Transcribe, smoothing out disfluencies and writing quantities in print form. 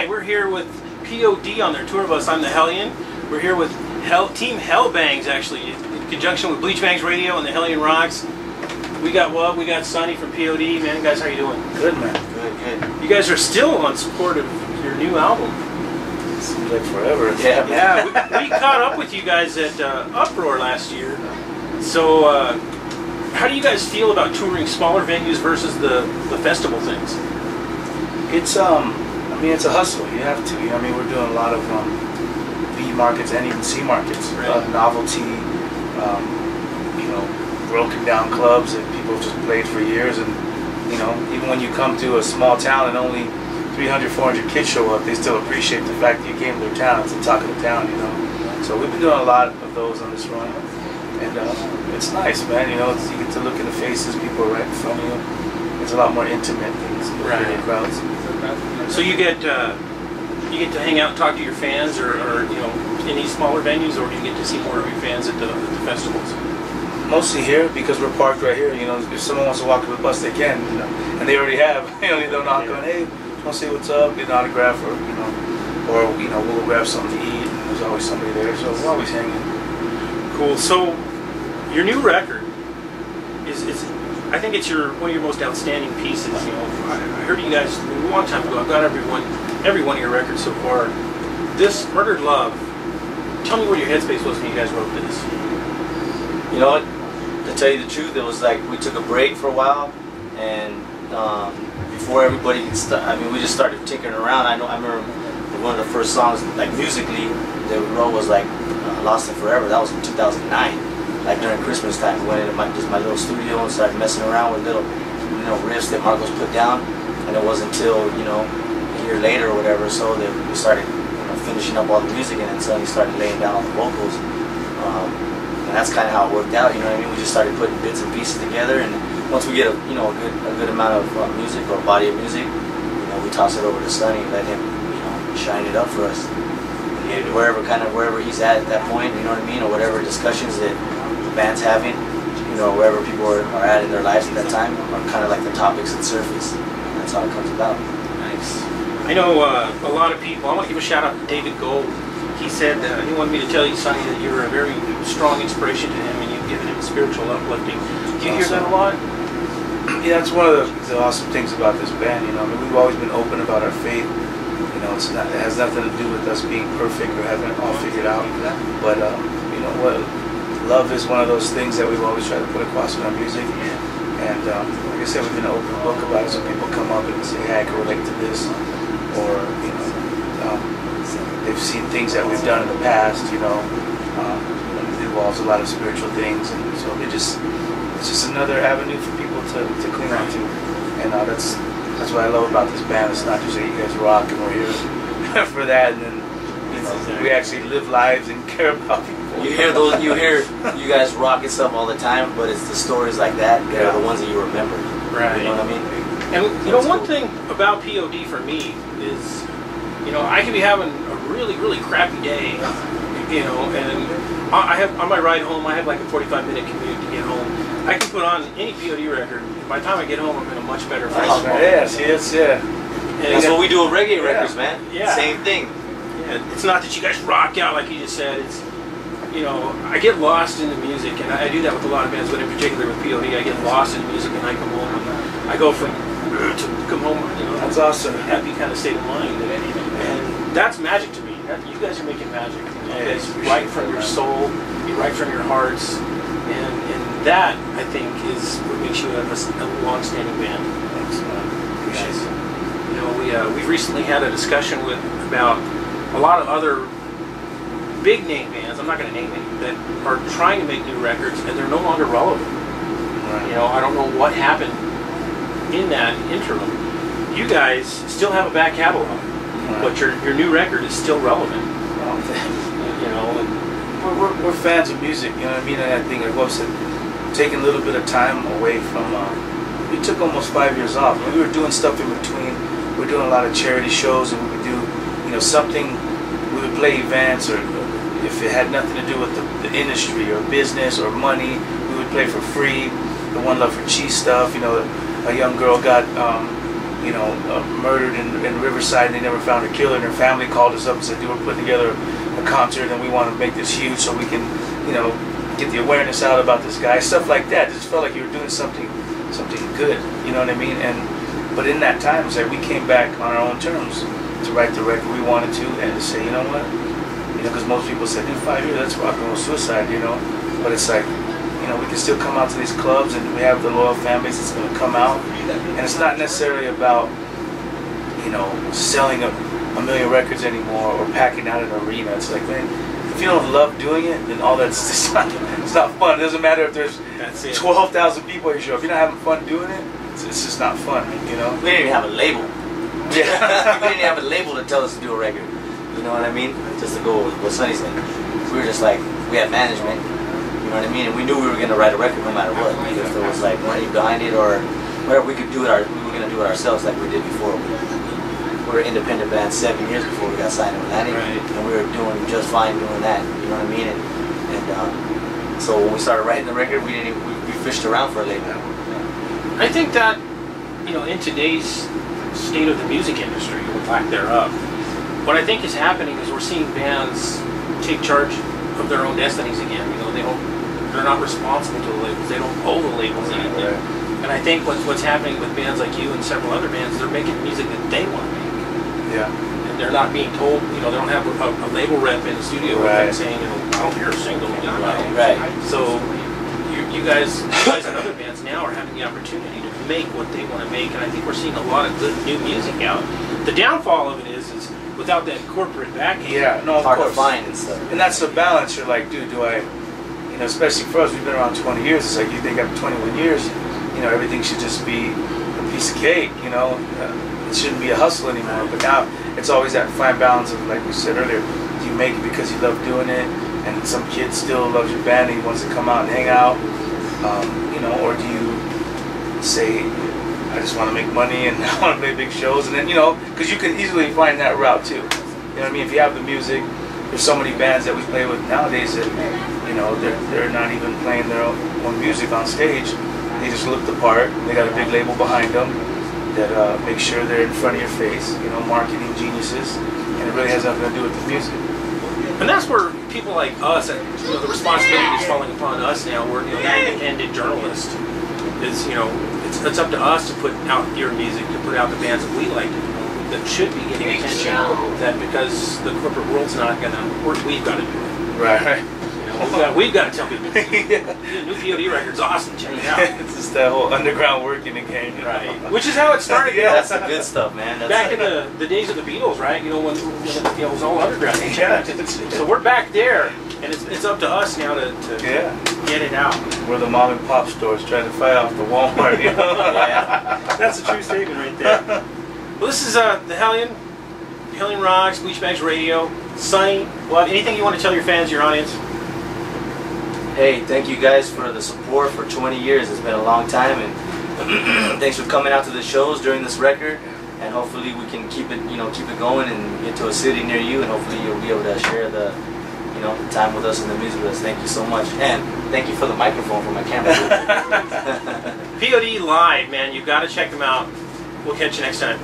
Hi, we're here with P.O.D. on their tour bus. I'm the Hellion. We're here with Team Hellbangs, actually, in conjunction with Bleach Bangs Radio and the Hellion Rocks. We got what? We got Sonny from P.O.D. Man, guys, how you doing? Good, man. Good. You guys are still on support of your new album. Seems like forever. Yeah. We caught up with you guys at Uproar last year. So, how do you guys feel about touring smaller venues versus the festival things? It's I mean, it's a hustle. You have to. You know, I mean, we're doing a lot of B markets and even C markets. Right. Novelty, you know, broken down clubs that people have just played for years, and you know, even when you come to a small town and only 300, 400 kids show up, they still appreciate the fact that you came to their town. It's the talk of the town, you know. So we've been doing a lot of those on this run, and it's nice, man. You know, you get to look in the faces, people are right in front of you. It's a lot more intimate than some bigger crowds. So you get to hang out and talk to your fans, or you know, in these smaller venues, or do you get to see more of your fans at the festivals? Mostly here, because we're parked right here. You know, if someone wants to walk to the bus, they can. You know, and they already have. You know, they'll knock on, hey, just want to say what's up, get an autograph, or you know, we'll grab something to eat. And there's always somebody there, so we're always hanging. Cool. So your new record is I think it's one of your most outstanding pieces. You know, I heard you guys a long time ago. I've got every one of your records so far. This Murdered Love. Tell me where your headspace was when you guys wrote this. You know what? To tell you the truth, it was like we took a break for a while, and before everybody could start, I mean, we just started tinkering around. I remember one of the first songs, like musically, that we wrote was like "Lost in Forever." That was in 2009. Like during Christmas time, we went into my little studio and started messing around with little, you know, riffs that Marcos put down, and it wasn't until, you know, a year later or whatever, so that we started, you know, finishing up all the music, and then suddenly started laying down all the vocals, and that's kind of how it worked out. You know what I mean? We just started putting bits and pieces together, and once we get a good amount of music or body of music, you know, we toss it over to Sonny and let him, you know, shine it up for us. And wherever he's at that point, you know what I mean, or whatever discussions that the band's having, you know, wherever people are at in their lives at that time, are kind of like the topics that surface. And that's how it comes about. Nice. I know a lot of people. I want to give a shout out to David Gold. He said he wanted me to tell you, Sonny, that you're a very strong inspiration to him, and you've given him spiritual uplifting. Do you hear that a lot? Yeah, that's one of the awesome things about this band. You know, I mean, we've always been open about our faith. You know, it has nothing to do with us being perfect or having it all figured out. But you know what? Love is one of those things that we've always tried to put across in our music. And like I said, we've been an open book about it. So people come up and say, hey, I can relate to this, or you know, they've seen things that we've done in the past. You know, it involves a lot of spiritual things, and so it's just another avenue for people to cling on to. And that's what I love about this band. It's not just that you guys rock and we're here for that, and then you know, we actually live lives and care about people. You hear you guys rock and stuff all the time, but it's the stories like that that are the ones that you remember. Right. You know what I mean? And you know, one thing about P.O.D. for me is, you know, I could be having a really, really crappy day, you know, and I have on my ride home, I have like a 45-minute commute to get home. I can put on any P.O.D. record. By the time I get home, I'm in a much better place. Yes. And that's what we do with reggae records, man. Yeah. Same thing. Yeah. It's not that you guys rock out like you just said. It's, you know, I get lost in the music, and I do that with a lot of bands, but in particular with P.O.D., I get lost in the music, and I come home, and I go from to come home, you know, that's awesome. Happy kind of state of mind, and that's magic to me. You guys are making magic. You guys write from your soul, you write from your hearts, and that, I think, is what makes you a long-standing band. Appreciate it. You know, we've recently had a discussion about a lot of other big name bands, I'm not going to name any, that are trying to make new records and they're no longer relevant. Right. You know, I don't know what happened in that interim. You guys still have a back catalog, but your new record is still relevant. You know, we're fans of music, you know what I mean? And I think, like Bob said, taking a little bit of time away from, we took almost 5 years off. I mean, we were doing stuff in between. We were doing a lot of charity shows, and we would do, you know, something, we would play events, or if it had nothing to do with the industry or business or money, we would play for free. The One Love for Cheese stuff, you know, a young girl got you know, murdered in Riverside, and they never found a killer, and their family called us up and said, dude, we're putting together a concert and we want to make this huge so we can, you know, get the awareness out about this guy. Stuff like that. It just felt like you were doing something good, you know what I mean? But in that time, it's like we came back on our own terms to write the record we wanted to, and to say, you know what, you know, because most people said, dude, 5 years, that's rock and roll suicide, you know. But it's like, you know, we can still come out to these clubs, and we have the loyal fan base that's going to come out, and it's not necessarily about, you know, selling a million records anymore or packing out an arena. It's like, man, if you don't love doing it, then all that's just not, it's not fun. It doesn't matter if there's 12,000 people at your show. If you're not having fun doing it, it's just not fun, you know? We didn't even have a label. Yeah. We didn't have a label to tell us to do a record. You know what I mean? Just to go with what Sonny said. We were just like, we had management. You know what I mean? And we knew we were going to write a record no matter what. If there was like money behind it or whatever, we could do it. We were going to do it ourselves like we did before. We were an independent band 7 years before we got signed to Atlantic, and we were doing just fine doing that. You know what I mean? And so when we started writing the record, we fished around for a label. I think that, you know, in today's state of the music industry, or lack thereof, what I think is happening is we're seeing bands take charge of their own destinies again. You know, they're not responsible to the labels. They don't owe the labels anything. Right. And I think what's happening with bands like you and several other bands, they're making music that they want to make. Yeah. And they're not being told, you know, they don't have a label rep in the studio with them saying, you know, I don't hear a single. You know, Right. So you guys and other bands now are having the opportunity to make what they want to make, and I think we're seeing a lot of good new music out. The downfall of it is without that corporate backing. Yeah, no, of hard course. to find and stuff. And that's the balance. You're like, dude, do I, you know, especially for us, we've been around 20 years. It's like, you think after 21 years, you know, everything should just be a piece of cake, you know. It shouldn't be a hustle anymore. But now it's always that fine balance of, like we said earlier, do you make it because you love doing it, and some kid still loves your band and he wants to come out and hang out, you know, or do you say, I just want to make money and I want to play big shows, and then, you know, because you can easily find that route too. You know what I mean? If you have the music, there's so many bands that we play with nowadays that, you know, they're not even playing their own music on stage. They just look the part. They got a big label behind them that make sure they're in front of your face. You know, marketing geniuses, and it really has nothing to do with the music. And that's where people like us, and you know, the responsibility is falling upon us now. We're, you know, the independent journalist. Is, you know, it's up to us to put out your music, to put out the bands that we like, that should be getting attention. That because the corporate world's not gonna, we've got to do it. Right. You know, we've got to tell people. The new P.O.D. record's awesome. Check it out. It's just that whole underground working again. You know? Right. Which is how it started. Yeah, that's the good stuff, man. That's back in the days of the Beatles, right? You know, when it was all underground. Yeah. So we're back there, and it's up to us now to get it out. We're the mom and pop stores trying to fight off the Walmart. You know? Yeah. That's a true statement right there. Well, this is the Hellion Rocks, Bleach Bags Radio. Sonny, well, anything you want to tell your fans, your audience? Hey, thank you guys for the support for 20 years. It's been a long time, and thanks for coming out to the shows during this record. And hopefully we can keep it going and get to a city near you, and hopefully you'll be able to share the time with us and the music with us. Thank you so much, and thank you for the microphone for my camera. P.O.D. live, man. You got to check them out. We'll catch you next time.